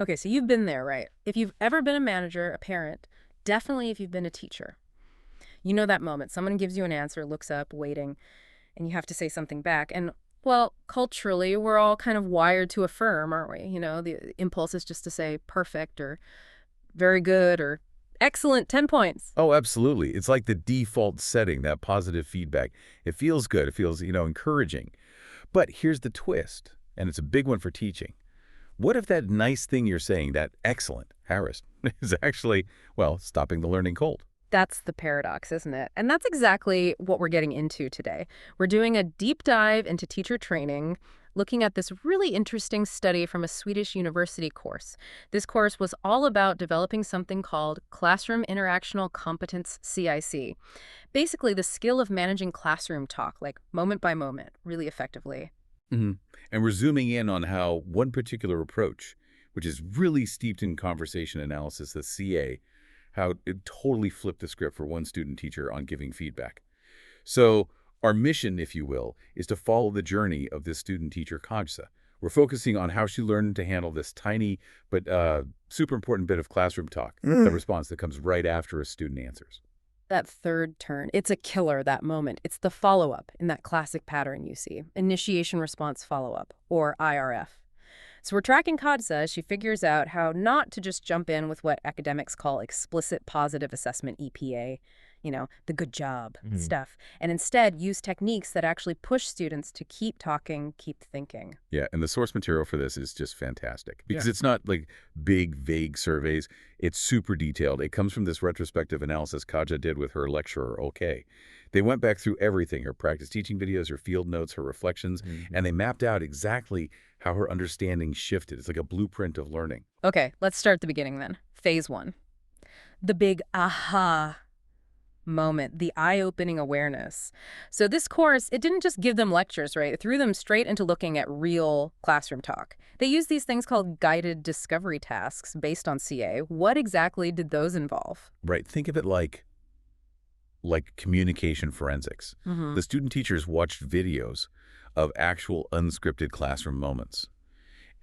Okay, so you've been there, right? If you've ever been a manager, a parent, definitely if you've been a teacher, you know that moment. Someone gives you an answer, looks up, waiting, and you have to say something back. And, well, culturally, we're all kind of wired to affirm, aren't we? The impulse is just to say perfect or very good or excellent, 10 points. Oh, absolutely. It's like the default setting, that positive feedback. It feels good. It feels, encouraging. But here's the twist, and it's a big one for teaching. What if that nice thing you're saying, that excellent, Harris, is actually, well, stopping the learning cold? That's the paradox, isn't it? And that's exactly what we're getting into today. We're doing a deep dive into teacher training, looking at this really interesting study from a Swedish university course. This course was all about developing something called Classroom Interactional Competence, CIC. Basically, the skill of managing classroom talk, like moment by moment, really effectively. hmm And we're zooming in on how one particular approach, which is really steeped in conversation analysis, the CA, how it totally flipped the script for one student teacher on giving feedback. So our mission, if you will, is to follow the journey of this student teacher, Kajsa. We're focusing on how she learned to handle this tiny but super important bit of classroom talk, the response that comes right after a student answers. That third turn, it's a killer, that moment. It's the follow-up in that classic pattern you see, initiation response follow-up, or IRF. So we're tracking Kajsa as she figures out how not to just jump in with what academics call explicit positive assessment, EPA, the good job stuff, and instead use techniques that actually push students to keep talking, keep thinking. Yeah, and the source material for this is just fantastic because it's not like big, vague surveys. It's super detailed. It comes from this retrospective analysis Kajsa did with her lecturer, Olcay. They went back through everything, her practice teaching videos, her field notes, her reflections, and they mapped out exactly how her understanding shifted. It's like a blueprint of learning. Okay, let's start at the beginning then. Phase one. The big aha moment, the eye-opening awareness. So this course, it didn't just give them lectures, right? It threw them straight into looking at real classroom talk. They used these things called guided discovery tasks based on CA. What exactly did those involve? Right. Think of it like communication forensics. The student teachers watched videos of actual unscripted classroom moments.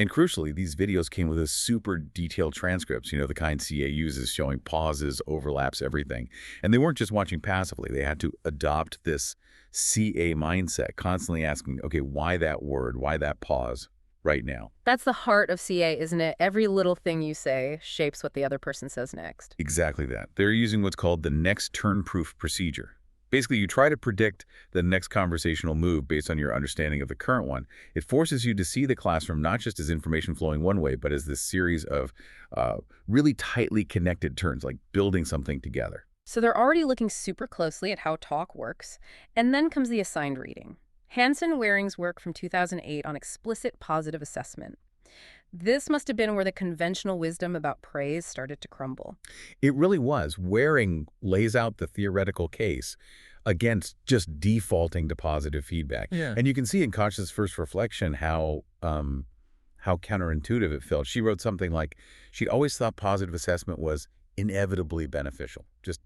And crucially, these videos came with a super detailed transcripts, the kind CA uses, showing pauses, overlaps, everything. And they weren't just watching passively. They had to adopt this CA mindset, constantly asking, okay, why that word? Why that pause right now? That's the heart of CA, isn't it? Every little thing you say shapes what the other person says next. Exactly that. They're using what's called the next turn-proof procedure. Basically, you try to predict the next conversational move based on your understanding of the current one. It forces you to see the classroom not just as information flowing one way, but as this series of really tightly connected turns, like building something together. So they're already looking super closely at how talk works. And then comes the assigned reading. Hansen Waring's work from 2008 on explicit positive assessment. This must have been where the conventional wisdom about praise started to crumble. It really was. Waring lays out the theoretical case against just defaulting to positive feedback. Yeah. And you can see in Kajsa's first reflection how counterintuitive it felt. She wrote something like, she'd always thought positive assessment was inevitably beneficial, just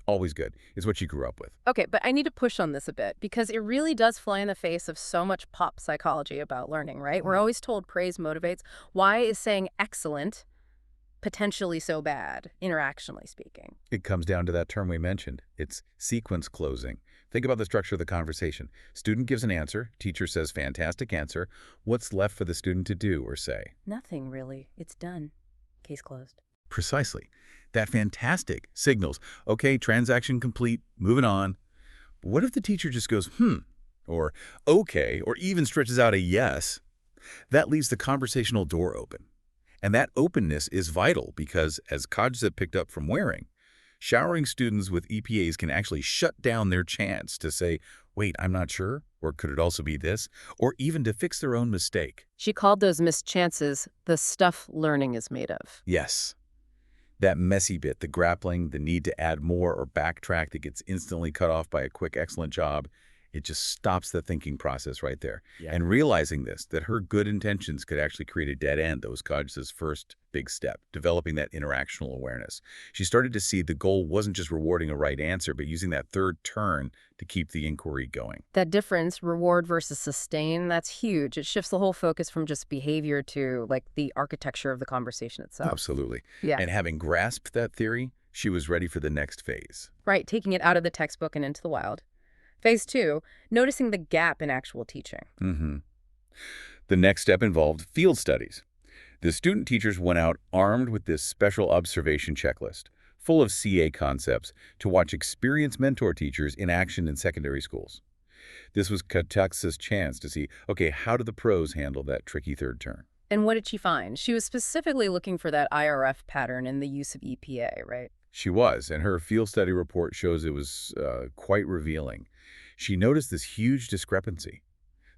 always good. It's what she grew up with. Okay, but I need to push on this a bit because it really does fly in the face of so much pop psychology about learning, right? We're always told praise motivates. Why is saying excellent potentially so bad, interactionally speaking? It comes down to that term we mentioned. It's sequence closing. Think about the structure of the conversation. Student gives an answer. Teacher says, fantastic answer. What's left for the student to do or say? Nothing, really. It's done. Case closed. Precisely. That fantastic signals, okay, transaction complete, moving on. But what if the teacher just goes, or okay, or even stretches out a yes? That leaves the conversational door open. And that openness is vital because, as Kajsa picked up from Waring, showering students with EPAs can actually shut down their chance to say, wait, I'm not sure, or could it also be this, or even to fix their own mistake. She called those missed chances the stuff learning is made of. Yes. That messy bit, the grappling, the need to add more or backtrack that gets instantly cut off by a quick, excellent job, It just stops the thinking process right there. Yeah. And realizing this, that her good intentions could actually create a dead end, that was Kajsa's first big step, developing that interactional awareness. She started to see the goal wasn't just rewarding a right answer, but using that third turn to keep the inquiry going. That difference, reward versus sustain, that's huge. It shifts the whole focus from just behavior to, like, the architecture of the conversation itself. Absolutely. Yeah. And having grasped that theory, she was ready for the next phase. Right, taking it out of the textbook and into the wild. Phase 2, noticing the gap in actual teaching. The next step involved field studies. The student teachers went out armed with this special observation checklist, full of CA concepts, to watch experienced mentor teachers in action in secondary schools. This was Kajsa's chance to see, okay, how do the pros handle that tricky third turn? And what did she find? She was specifically looking for that IRF pattern in the use of EPA, right? She was, and her field study report shows it was quite revealing. She noticed this huge discrepancy.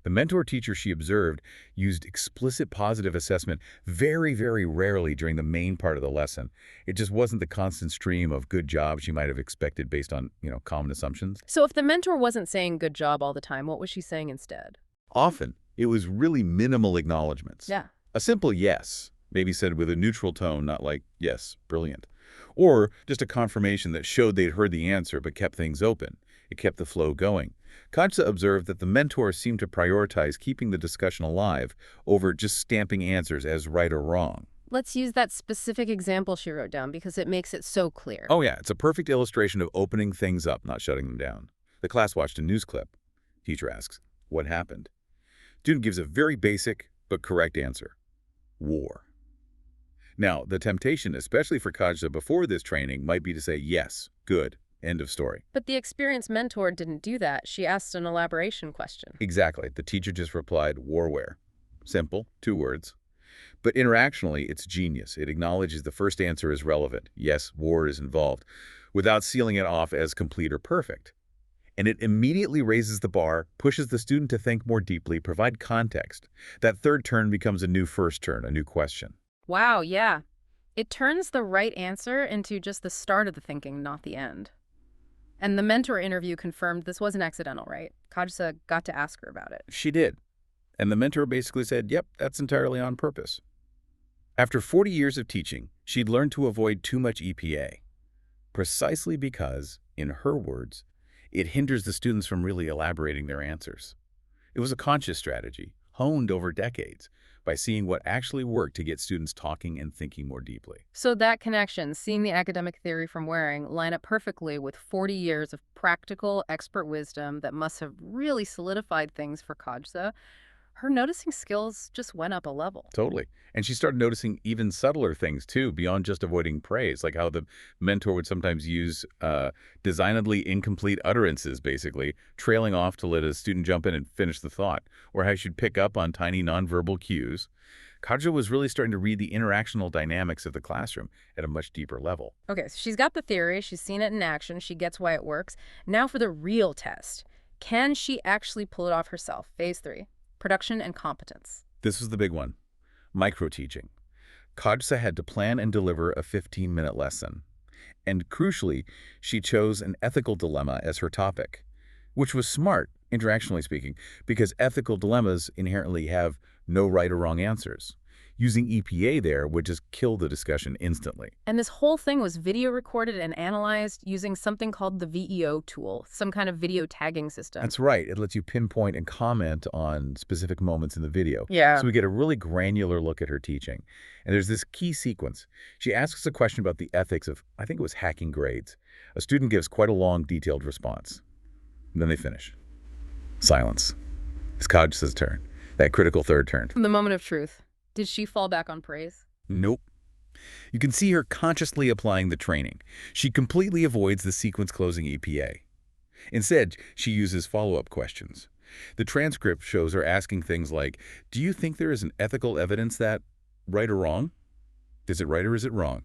The mentor teacher she observed used explicit positive assessment very, very rarely during the main part of the lesson. It just wasn't the constant stream of good job she might have expected based on, common assumptions. So if the mentor wasn't saying good job all the time, what was she saying instead? Often, it was really minimal acknowledgments. Yeah. A simple yes, maybe said with a neutral tone, not like, yes, brilliant. Or just a confirmation that showed they'd heard the answer but kept things open. It kept the flow going. Kajsa observed that the mentor seemed to prioritize keeping the discussion alive over just stamping answers as right or wrong. Let's use that specific example she wrote down because it makes it so clear. Oh yeah, it's a perfect illustration of opening things up, not shutting them down. The class watched a news clip. Teacher asks, "What happened?" Student gives a very basic but correct answer. War. Now, the temptation, especially for Kajsa before this training, might be to say, yes, good, end of story. But the experienced mentor didn't do that. She asked an elaboration question. Exactly. The teacher just replied, war where? Simple, 2 words. But interactionally, it's genius. It acknowledges the first answer is relevant. Yes, war is involved, without sealing it off as complete or perfect. And it immediately raises the bar, pushes the student to think more deeply, provide context. That third turn becomes a new first turn, a new question. Wow, yeah. It turns the right answer into just the start of the thinking, not the end. And the mentor interview confirmed this wasn't accidental, right? Kajsa got to ask her about it. She did. And the mentor basically said, yep, that's entirely on purpose. After 40 years of teaching, she'd learned to avoid too much EPA, precisely because, in her words, it hinders the students from really elaborating their answers. It was a conscious strategy, honed over decades, by seeing what actually worked to get students talking and thinking more deeply. So that connection, seeing the academic theory from Waring, line up perfectly with 40 years of practical, expert wisdom that must have really solidified things for Kajsa. Her noticing skills just went up a level. Totally. And she started noticing even subtler things, too, beyond just avoiding praise, like how the mentor would sometimes use designedly incomplete utterances, basically, trailing off to let a student jump in and finish the thought, or how she'd pick up on tiny nonverbal cues. Kajsa was really starting to read the interactional dynamics of the classroom at a much deeper level. Okay, so she's got the theory, she's seen it in action, she gets why it works. Now for the real test. Can she actually pull it off herself? Phase 3. Production and competence. This was the big one. Micro-teaching. Kajsa had to plan and deliver a 15-minute lesson. And crucially, she chose an ethical dilemma as her topic, which was smart, interactionally speaking, because ethical dilemmas inherently have no right or wrong answers. Using EPA there would just kill the discussion instantly. And this whole thing was video recorded and analyzed using something called the VEO tool, some kind of video tagging system. That's right. It lets you pinpoint and comment on specific moments in the video. Yeah. So we get a really granular look at her teaching. And there's this key sequence. She asks a question about the ethics of, I think it was hacking grades. A student gives quite a long, detailed response. And then they finish. Silence. It's Kajsa's turn. That critical third turn. The moment of truth. Did she fall back on praise? Nope. You can see her consciously applying the training. She completely avoids the sequence-closing EPA. Instead, she uses follow-up questions. The transcript shows her asking things like, do you think there is an ethical evidence that, right or wrong? Is it right or is it wrong?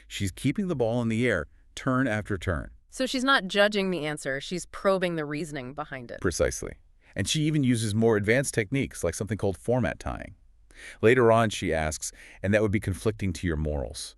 She's keeping the ball in the air, turn after turn. So she's not judging the answer, she's probing the reasoning behind it. Precisely. And she even uses more advanced techniques, like something called format tying. Later on, she asks, and that would be conflicting to your morals.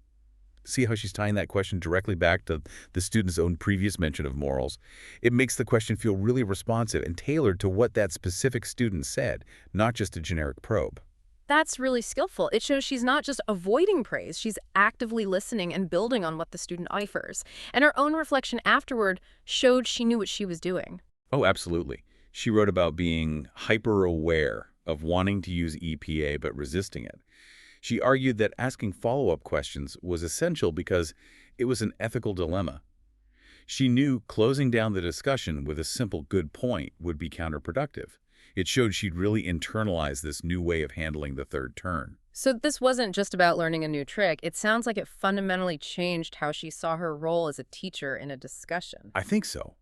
See how she's tying that question directly back to the student's own previous mention of morals? It makes the question feel really responsive and tailored to what that specific student said, not just a generic probe. That's really skillful. It shows she's not just avoiding praise, she's actively listening and building on what the student offers. And her own reflection afterward showed she knew what she was doing. Oh, absolutely. She wrote about being hyper-aware of wanting to use EPA but resisting it. She argued that asking follow-up questions was essential because it was an ethical dilemma. She knew closing down the discussion with a simple good point would be counterproductive. It showed she'd really internalized this new way of handling the third turn. So this wasn't just about learning a new trick. It sounds like it fundamentally changed how she saw her role as a teacher in a discussion. I think so,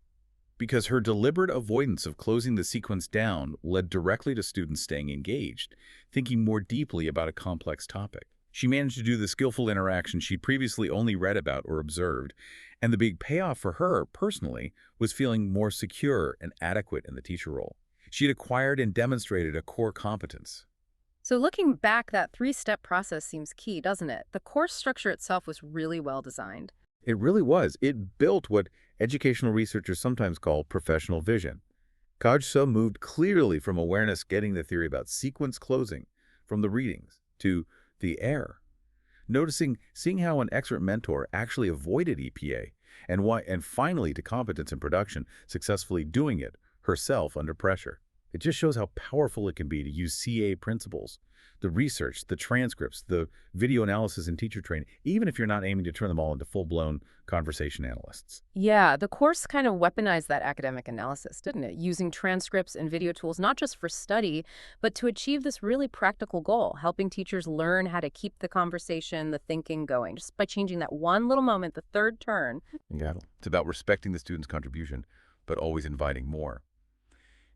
because her deliberate avoidance of closing the sequence down led directly to students staying engaged, thinking more deeply about a complex topic. She managed to do the skillful interaction she'd previously only read about or observed, and the big payoff for her, personally, was feeling more secure and adequate in the teacher role. She'd acquired and demonstrated a core competence. So looking back, that three-step process seems key, doesn't it? The course structure itself was really well designed. It really was. It built what educational researchers sometimes call professional vision. Kajsa moved clearly from awareness getting the theory about sequence closing from the readings to the error. Seeing how an expert mentor actually avoided EPA and finally to competence in production, successfully doing it herself under pressure. It just shows how powerful it can be to use CA principles, the research, the transcripts, the video analysis and teacher training, even if you're not aiming to turn them all into full-blown conversation analysts. Yeah, the course kind of weaponized that academic analysis, didn't it? Using transcripts and video tools not just for study, but to achieve this really practical goal, helping teachers learn how to keep the conversation, the thinking going, just by changing that one little moment, the third turn. Yeah. It's about respecting the student's contribution, but always inviting more.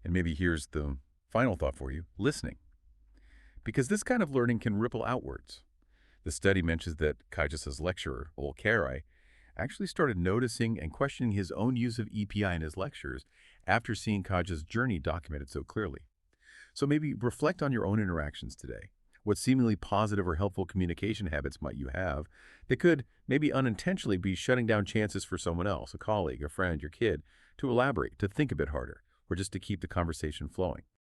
And maybe here's the final thought for you: listening. Because this kind of learning can ripple outwards. The study mentions that Kajsa's lecturer, Olcay, actually started noticing and questioning his own use of EPI in his lectures after seeing Kajsa's journey documented so clearly. So maybe reflect on your own interactions today. What seemingly positive or helpful communication habits might you have that could maybe unintentionally be shutting down chances for someone else, a colleague, a friend, your kid, to elaborate, to think a bit harder, or just to keep the conversation flowing?